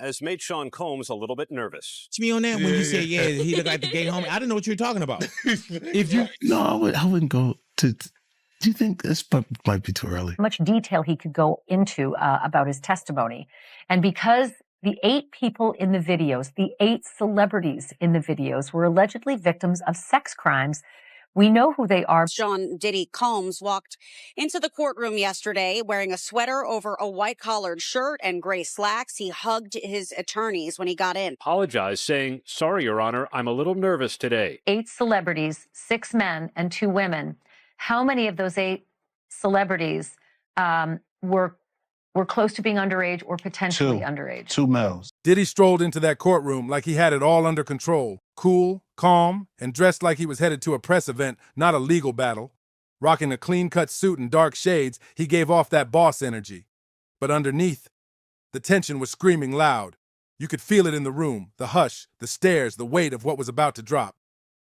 has made Sean Combs a little bit nervous. To me on that when you said, yeah, he looked like the gay homie. I didn't know what you were talking about. If you No, I wouldn't go to. Do you think this might be too early? Much detail he could go into about his testimony. And because the 8 people in the videos, the 8 celebrities in the videos were allegedly victims of sex crimes, we know who they are. Sean Diddy Combs walked into the courtroom yesterday wearing a sweater over a white-collared shirt and gray slacks. He hugged his attorneys when he got in. Apologized, saying, "Sorry, Your Honor, I'm a little nervous today." 8 celebrities, 6 men and 2 women. How many of those 8 celebrities were close to being underage or potentially underage? 2 males. Diddy strolled into that courtroom like he had it all under control. Cool, calm, and dressed like he was headed to a press event, not a legal battle. Rocking a clean-cut suit and dark shades, he gave off that boss energy. But underneath, the tension was screaming loud. You could feel it in the room, the hush, the stares, the weight of what was about to drop.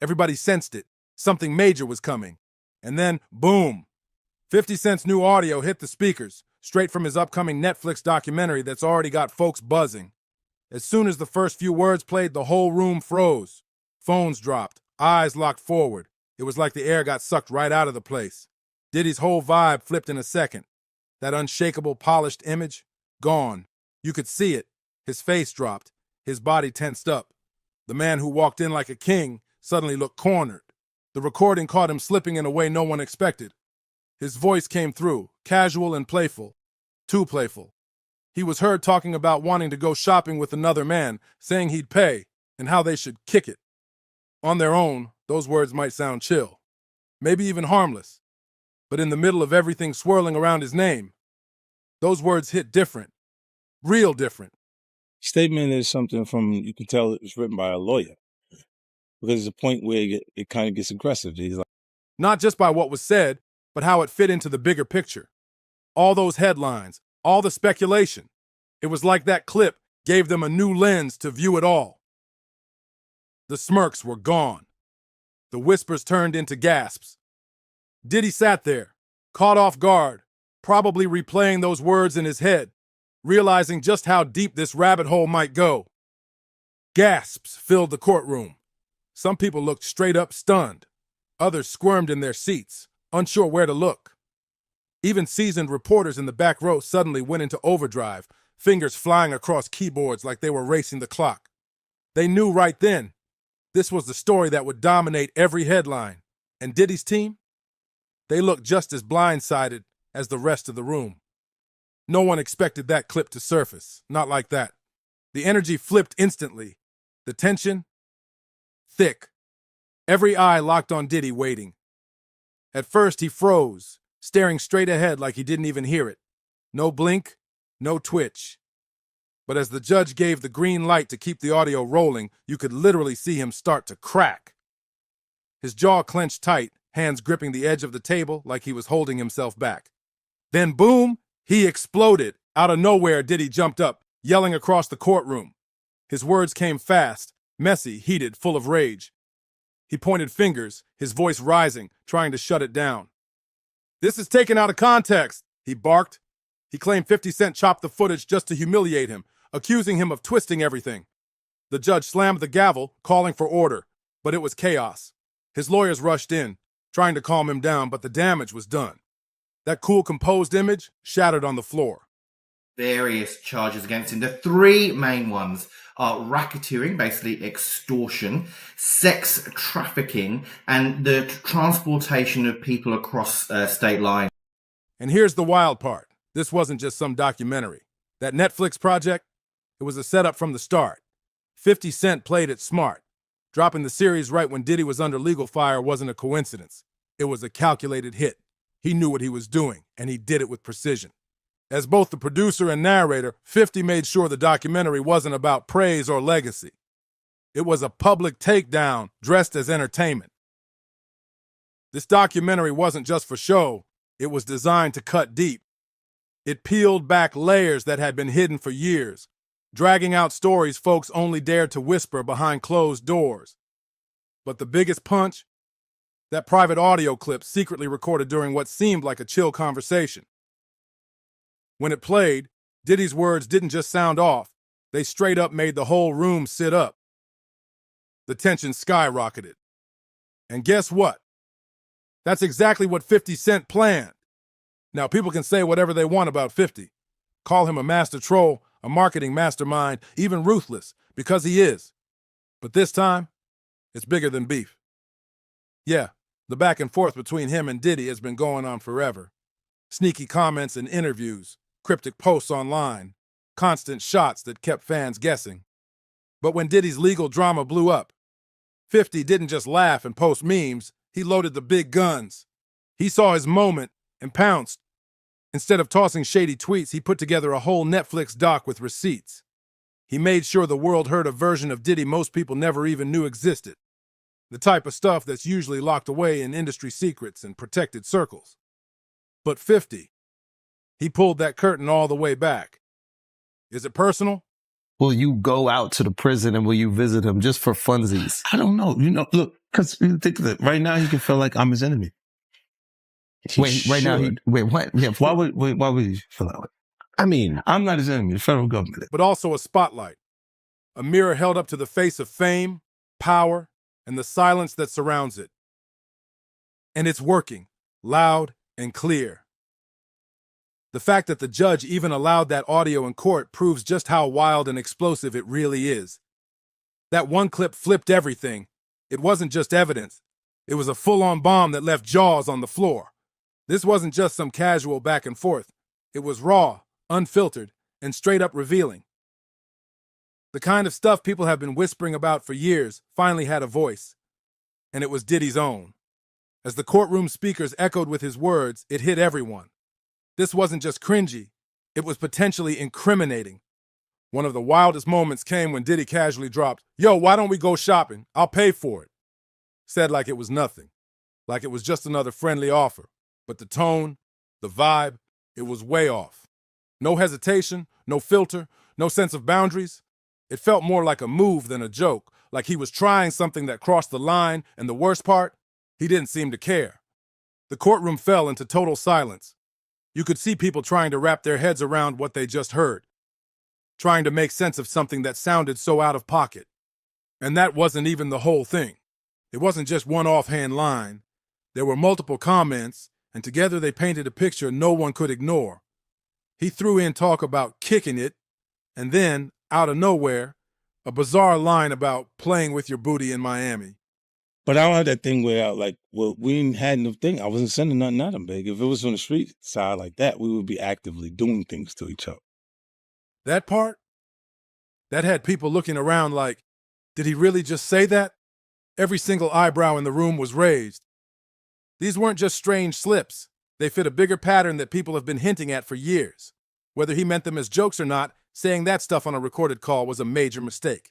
Everybody sensed it. Something major was coming. And then, boom! 50 Cent's new audio hit the speakers, straight from his upcoming Netflix documentary that's already got folks buzzing. As soon as the first few words played, the whole room froze. Phones dropped, eyes locked forward. It was like the air got sucked right out of the place. Diddy's whole vibe flipped in a second. That unshakable, polished image, gone. You could see it. His face dropped. His body tensed up. The man who walked in like a king suddenly looked cornered. The recording caught him slipping in a way no one expected. His voice came through, casual and playful. Too playful. He was heard talking about wanting to go shopping with another man, saying he'd pay, and how they should kick it. On their own, those words might sound chill, maybe even harmless. But in the middle of everything swirling around his name, those words hit different, real different. Statement is something you can tell it was written by a lawyer. Because there's a point where it kind of gets aggressive. He's like, not just by what was said, but how it fit into the bigger picture. All those headlines, all the speculation. It was like that clip gave them a new lens to view it all. The smirks were gone. The whispers turned into gasps. Diddy sat there, caught off guard, probably replaying those words in his head, realizing just how deep this rabbit hole might go. Gasps filled the courtroom. Some people looked straight up stunned. Others squirmed in their seats, unsure where to look. Even seasoned reporters in the back row suddenly went into overdrive, fingers flying across keyboards like they were racing the clock. They knew right then this was the story that would dominate every headline. And Diddy's team? They looked just as blindsided as the rest of the room. No one expected that clip to surface, not like that. The energy flipped instantly. The tension? Thick. Every eye locked on Diddy, waiting. At first, he froze, staring straight ahead like he didn't even hear it. No blink, no twitch. But as the judge gave the green light to keep the audio rolling, you could literally see him start to crack. His jaw clenched tight, hands gripping the edge of the table like he was holding himself back. Then boom, he exploded. Out of nowhere, Diddy jumped up, yelling across the courtroom. His words came fast, messy, heated, full of rage. He pointed fingers, his voice rising, trying to shut it down. "This is taken out of context," he barked. He claimed 50 Cent chopped the footage just to humiliate him, accusing him of twisting everything. The judge slammed the gavel, calling for order, but it was chaos. His lawyers rushed in, trying to calm him down, but the damage was done. That cool, composed image shattered on the floor. Various charges against him. The 3 main ones are racketeering, basically extortion, sex trafficking, and the transportation of people across state lines. And here's the wild part. This wasn't just some documentary. That Netflix project, it was a setup from the start. 50 Cent played it smart. Dropping the series right when Diddy was under legal fire wasn't a coincidence. It was a calculated hit. He knew what he was doing, and he did it with precision. As both the producer and narrator, 50 made sure the documentary wasn't about praise or legacy. It was a public takedown dressed as entertainment. This documentary wasn't just for show. It was designed to cut deep. It peeled back layers that had been hidden for years, dragging out stories folks only dared to whisper behind closed doors. But the biggest punch? That private audio clip secretly recorded during what seemed like a chill conversation. When it played, Diddy's words didn't just sound off, They straight up made the whole room sit up. The tension skyrocketed. And guess what? That's exactly what 50 Cent planned. Now, people can say whatever they want about 50. Call him a master troll, a marketing mastermind, even ruthless, because he is. But this time, it's bigger than beef. Yeah, the back and forth between him and Diddy has been going on forever. Sneaky comments in interviews, cryptic posts online, constant shots that kept fans guessing. But when Diddy's legal drama blew up, 50 didn't just laugh and post memes, he loaded the big guns. He saw his moment and pounced. Instead of tossing shady tweets, he put together a whole Netflix doc with receipts. He made sure the world heard a version of Diddy most people never even knew existed. The type of stuff that's usually locked away in industry secrets and protected circles. But 50, he pulled that curtain all the way back. Is it personal? Will you go out to the prison and will you visit him just for funsies? I don't know. Look, because you think that right now he can feel like I'm his enemy. Wait, what? Yeah, why would you feel that way? I mean, I'm not his enemy, the federal government. But also a spotlight. A mirror held up to the face of fame, power, and the silence that surrounds it. And it's working, loud and clear. The fact that the judge even allowed that audio in court proves just how wild and explosive it really is. That one clip flipped everything. It wasn't just evidence. It was a full-on bomb that left jaws on the floor. This wasn't just some casual back and forth. It was raw, unfiltered, and straight up revealing. The kind of stuff people have been whispering about for years finally had a voice. And it was Diddy's own. As the courtroom speakers echoed with his words, it hit everyone. This wasn't just cringy, it was potentially incriminating. One of the wildest moments came when Diddy casually dropped, "Yo, why don't we go shopping? I'll pay for it." Said like it was nothing, like it was just another friendly offer. But the tone, the vibe, it was way off. No hesitation, no filter, no sense of boundaries. It felt more like a move than a joke, like he was trying something that crossed the line, and the worst part, he didn't seem to care. The courtroom fell into total silence. You could see people trying to wrap their heads around what they just heard, trying to make sense of something that sounded so out of pocket. And that wasn't even the whole thing. It wasn't just one offhand line. There were multiple comments, and together they painted a picture no one could ignore. He threw in talk about kicking it, and then, out of nowhere, a bizarre line about playing with your booty in Miami. But I don't have that thing where, we ain't had no thing. I wasn't sending nothing at him, big. If it was on the street side like that, we would be actively doing things to each other. That part? That had people looking around like, did he really just say that? Every single eyebrow in the room was raised. These weren't just strange slips. They fit a bigger pattern that people have been hinting at for years. Whether he meant them as jokes or not, saying that stuff on a recorded call was a major mistake.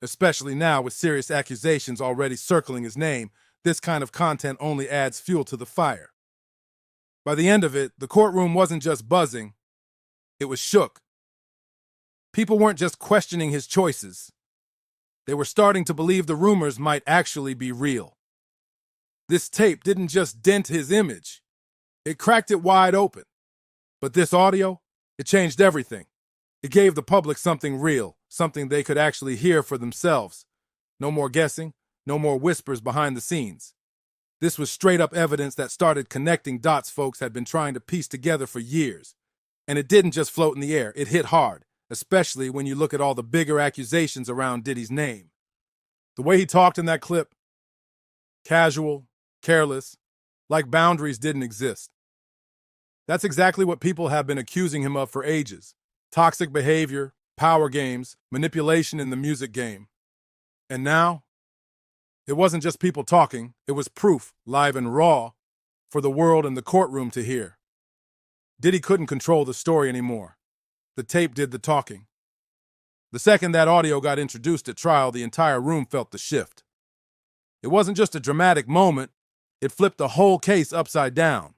Especially now with serious accusations already circling his name, this kind of content only adds fuel to the fire. By the end of it, the courtroom wasn't just buzzing, it was shook. People weren't just questioning his choices. They were starting to believe the rumors might actually be real. This tape didn't just dent his image, it cracked it wide open. But this audio, it changed everything. It gave the public something real, something they could actually hear for themselves. No more guessing, no more whispers behind the scenes. This was straight up evidence that started connecting dots folks had been trying to piece together for years. And it didn't just float in the air, it hit hard, especially when you look at all the bigger accusations around Diddy's name. The way he talked in that clip, casual, careless, like boundaries didn't exist. That's exactly what people have been accusing him of for ages. Toxic behavior, power games, manipulation in the music game. And now, it wasn't just people talking, it was proof, live and raw, for the world and the courtroom to hear. Diddy couldn't control the story anymore. The tape did the talking. The second that audio got introduced at trial, the entire room felt the shift. It wasn't just a dramatic moment, it flipped the whole case upside down.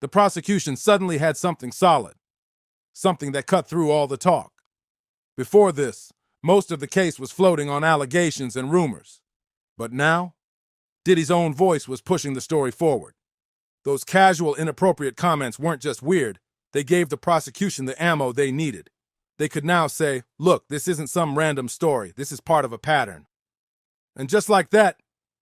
The prosecution suddenly had something solid, something that cut through all the talk. Before this, most of the case was floating on allegations and rumors. But now, Diddy's own voice was pushing the story forward. Those casual, inappropriate comments weren't just weird, they gave the prosecution the ammo they needed. they could now say, look, this isn't some random story. This is part of a pattern. And just like that,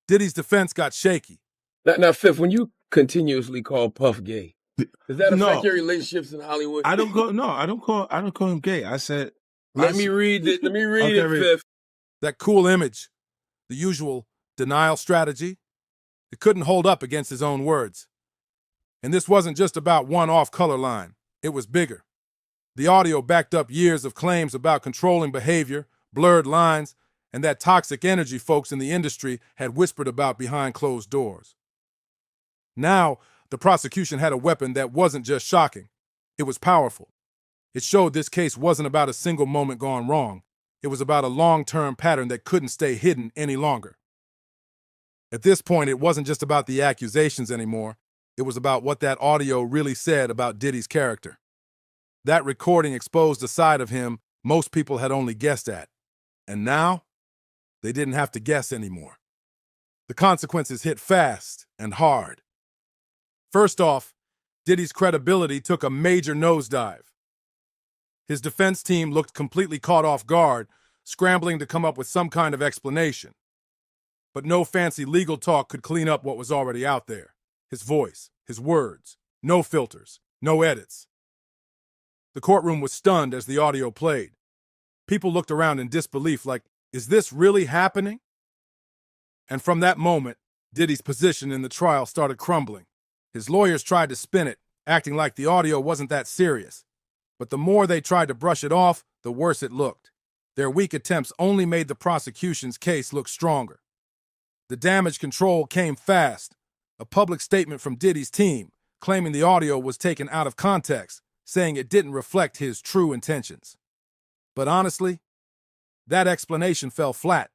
Diddy's defense got shaky. Now, Fifth, when you continuously call Puff gay, does that No. affect your relationships in Hollywood? I don't call him gay. I said, Let me read it, read. Fifth. That cool image, the usual denial strategy, it couldn't hold up against his own words. And this wasn't just about one off-color line. It was bigger. The audio backed up years of claims about controlling behavior, blurred lines, and that toxic energy folks in the industry had whispered about behind closed doors. Now, the prosecution had a weapon that wasn't just shocking. It was powerful. It showed this case wasn't about a single moment gone wrong. It was about a long-term pattern that couldn't stay hidden any longer. At this point, it wasn't just about the accusations anymore. It was about what that audio really said about Diddy's character. That recording exposed a side of him most people had only guessed at. And now, they didn't have to guess anymore. The consequences hit fast and hard. First off, Diddy's credibility took a major nosedive. His defense team looked completely caught off guard, scrambling to come up with some kind of explanation. But no fancy legal talk could clean up what was already out there. His voice, his words, no filters, no edits. The courtroom was stunned as the audio played. People looked around in disbelief like, is this really happening? And from that moment, Diddy's position in the trial started crumbling. His lawyers tried to spin it, acting like the audio wasn't that serious. But the more they tried to brush it off, the worse it looked. Their weak attempts only made the prosecution's case look stronger. The damage control came fast. A public statement from Diddy's team, claiming the audio was taken out of context, saying it didn't reflect his true intentions. But honestly, that explanation fell flat.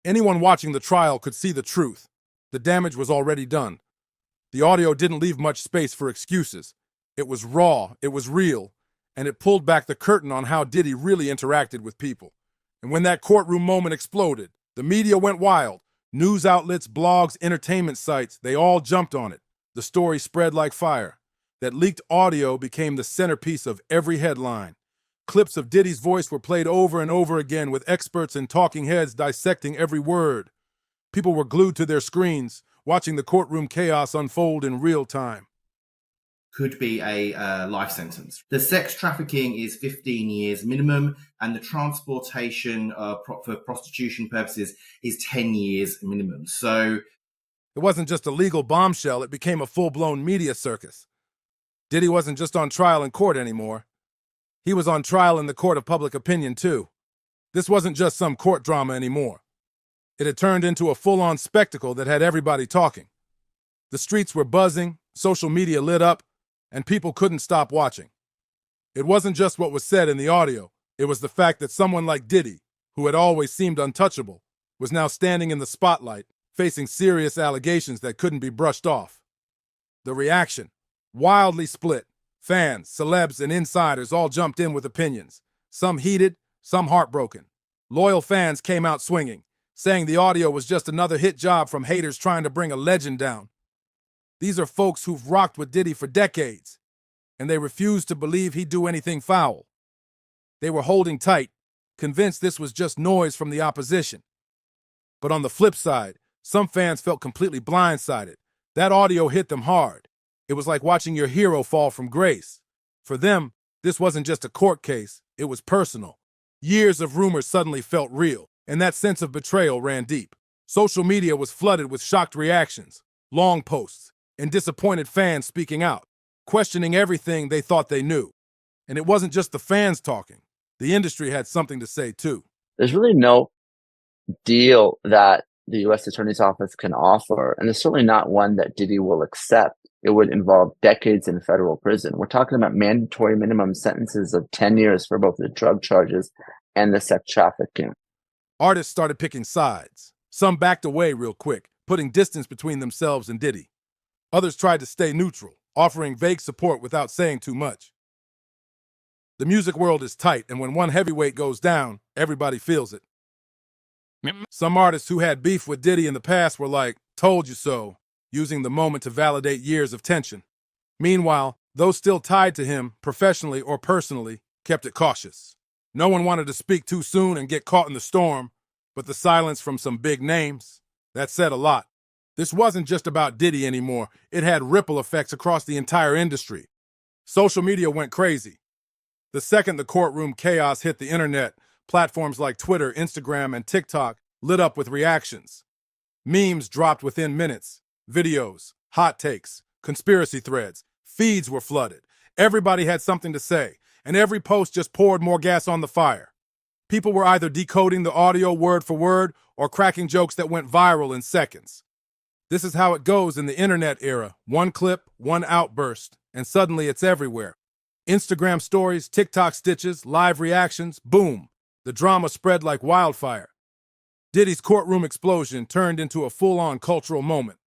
Anyone watching the trial could see the truth. The damage was already done. The audio didn't leave much space for excuses. It was raw, it was real, and it pulled back the curtain on how Diddy really interacted with people. And when that courtroom moment exploded, the media went wild. News outlets, blogs, entertainment sites, they all jumped on it. The story spread like fire. That leaked audio became the centerpiece of every headline. Clips of Diddy's voice were played over and over again with experts and talking heads dissecting every word. People were glued to their screens, watching the courtroom chaos unfold in real time. Could be a life sentence. The sex trafficking is 15 years minimum, and the transportation for prostitution purposes is 10 years minimum. So it wasn't just a legal bombshell, it became a full-blown media circus. Diddy wasn't just on trial in court anymore. He was on trial in the court of public opinion, too. This wasn't just some court drama anymore. It had turned into a full-on spectacle that had everybody talking. The streets were buzzing, social media lit up, and people couldn't stop watching. It wasn't just what was said in the audio. It was the fact that someone like Diddy, who had always seemed untouchable, was now standing in the spotlight, facing serious allegations that couldn't be brushed off. The reaction, wildly split. Fans, celebs, and insiders all jumped in with opinions. Some heated, some heartbroken. Loyal fans came out swinging, saying the audio was just another hit job from haters trying to bring a legend down. These are folks who've rocked with Diddy for decades, and they refused to believe he'd do anything foul. They were holding tight, convinced this was just noise from the opposition. But on the flip side, some fans felt completely blindsided. That audio hit them hard. It was like watching your hero fall from grace. For them, this wasn't just a court case, it was personal. Years of rumors suddenly felt real, and that sense of betrayal ran deep. Social media was flooded with shocked reactions, long posts, and disappointed fans speaking out, questioning everything they thought they knew. And it wasn't just the fans talking. The industry had something to say, too. There's really no deal that the U.S. Attorney's Office can offer, and it's certainly not one that Diddy will accept. It would involve decades in federal prison. We're talking about mandatory minimum sentences of 10 years for both the drug charges and the sex trafficking. Artists started picking sides. Some backed away real quick, putting distance between themselves and Diddy. Others tried to stay neutral, offering vague support without saying too much. The music world is tight, and when one heavyweight goes down, everybody feels it. Some artists who had beef with Diddy in the past were like, told you so, using the moment to validate years of tension. Meanwhile, those still tied to him, professionally or personally, kept it cautious. No one wanted to speak too soon and get caught in the storm, but the silence from some big names, that said a lot. This wasn't just about Diddy anymore. It had ripple effects across the entire industry. Social media went crazy. The second the courtroom chaos hit the internet, platforms like Twitter, Instagram, and TikTok lit up with reactions. Memes dropped within minutes. Videos, hot takes, conspiracy threads, feeds were flooded. Everybody had something to say, and every post just poured more gas on the fire. People were either decoding the audio word for word or cracking jokes that went viral in seconds. This is how it goes in the internet era. One clip, one outburst, and suddenly it's everywhere. Instagram stories, TikTok stitches, live reactions, boom. The drama spread like wildfire. Diddy's courtroom explosion turned into a full-on cultural moment.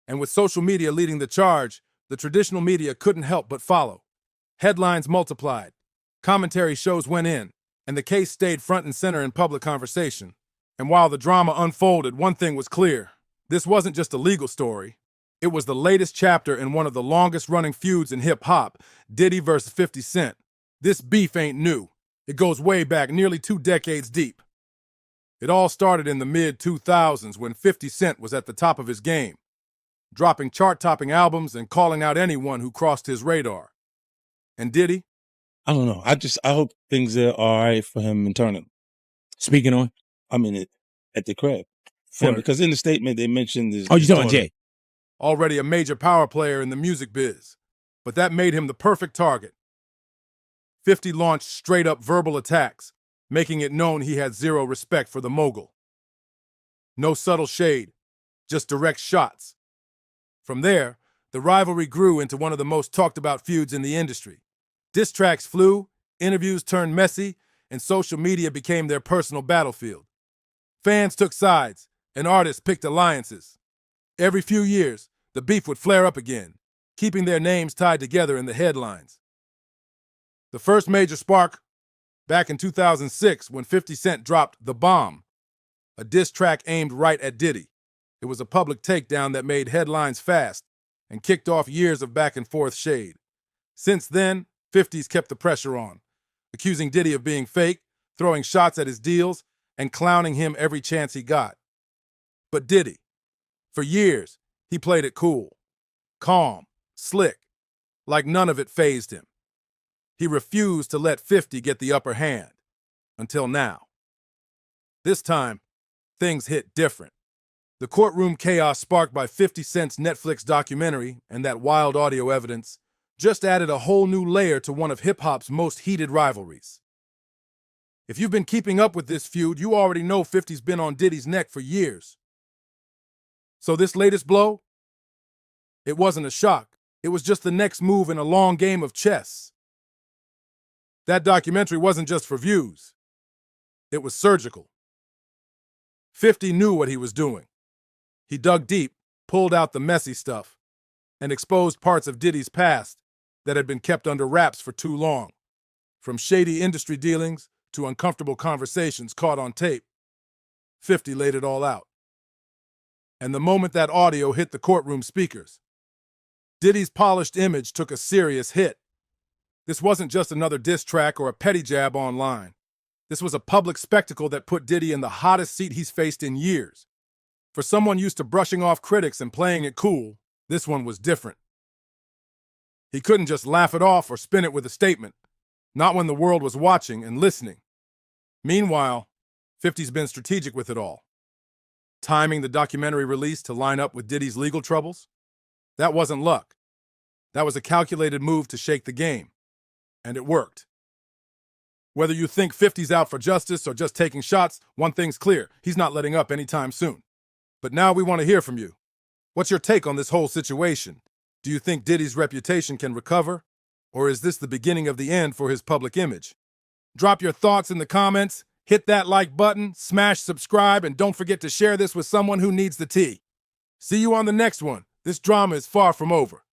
And with social media leading the charge, the traditional media couldn't help but follow. Headlines multiplied. Commentary shows went in, and the case stayed front and center in public conversation. And while the drama unfolded, one thing was clear. This wasn't just a legal story. It was the latest chapter in one of the longest-running feuds in hip-hop, Diddy versus 50 Cent. This beef ain't new. It goes way back, nearly 2 decades deep. It all started in the mid-2000s when 50 Cent was at the top of his game, dropping chart-topping albums and calling out anyone who crossed his radar. And Diddy? I don't know. I hope things are all right for him internally. Speaking on? I mean, at the crib. Because in the statement they mentioned this. Oh, you talking Jay? Already a major power player in the music biz, but that made him the perfect target. 50 launched straight-up verbal attacks, making it known he had zero respect for the mogul. No subtle shade, just direct shots. From there, the rivalry grew into one of the most talked-about feuds in the industry. Diss tracks flew, interviews turned messy, and social media became their personal battlefield. Fans took sides, and artists picked alliances. Every few years, the beef would flare up again, keeping their names tied together in the headlines. The first major spark, back in 2006 when 50 Cent dropped The Bomb, a diss track aimed right at Diddy. It was a public takedown that made headlines fast and kicked off years of back-and-forth shade. Since then, 50's kept the pressure on, accusing Diddy of being fake, throwing shots at his deals, and clowning him every chance he got. But Diddy, for years, he played it cool, calm, slick, like none of it fazed him. He refused to let 50 get the upper hand, until now. This time, things hit different. The courtroom chaos sparked by 50 Cent's Netflix documentary and that wild audio evidence just added a whole new layer to one of hip-hop's most heated rivalries. If you've been keeping up with this feud, you already know 50's been on Diddy's neck for years. So this latest blow? It wasn't a shock. It was just the next move in a long game of chess. That documentary wasn't just for views. It was surgical. 50 knew what he was doing. He dug deep, pulled out the messy stuff, and exposed parts of Diddy's past that had been kept under wraps for too long. From shady industry dealings to uncomfortable conversations caught on tape, 50 laid it all out. And the moment that audio hit the courtroom speakers, Diddy's polished image took a serious hit. This wasn't just another diss track or a petty jab online. This was a public spectacle that put Diddy in the hottest seat he's faced in years. For someone used to brushing off critics and playing it cool, this one was different. He couldn't just laugh it off or spin it with a statement, not when the world was watching and listening. Meanwhile, 50's been strategic with it all. Timing the documentary release to line up with Diddy's legal troubles? That wasn't luck. That was a calculated move to shake the game. And it worked. Whether you think 50's out for justice or just taking shots, one thing's clear. He's not letting up anytime soon. But now we want to hear from you. What's your take on this whole situation? Do you think Diddy's reputation can recover? Or is this the beginning of the end for his public image? Drop your thoughts in the comments, hit that like button, smash subscribe, and don't forget to share this with someone who needs the tea. See you on the next one. This drama is far from over.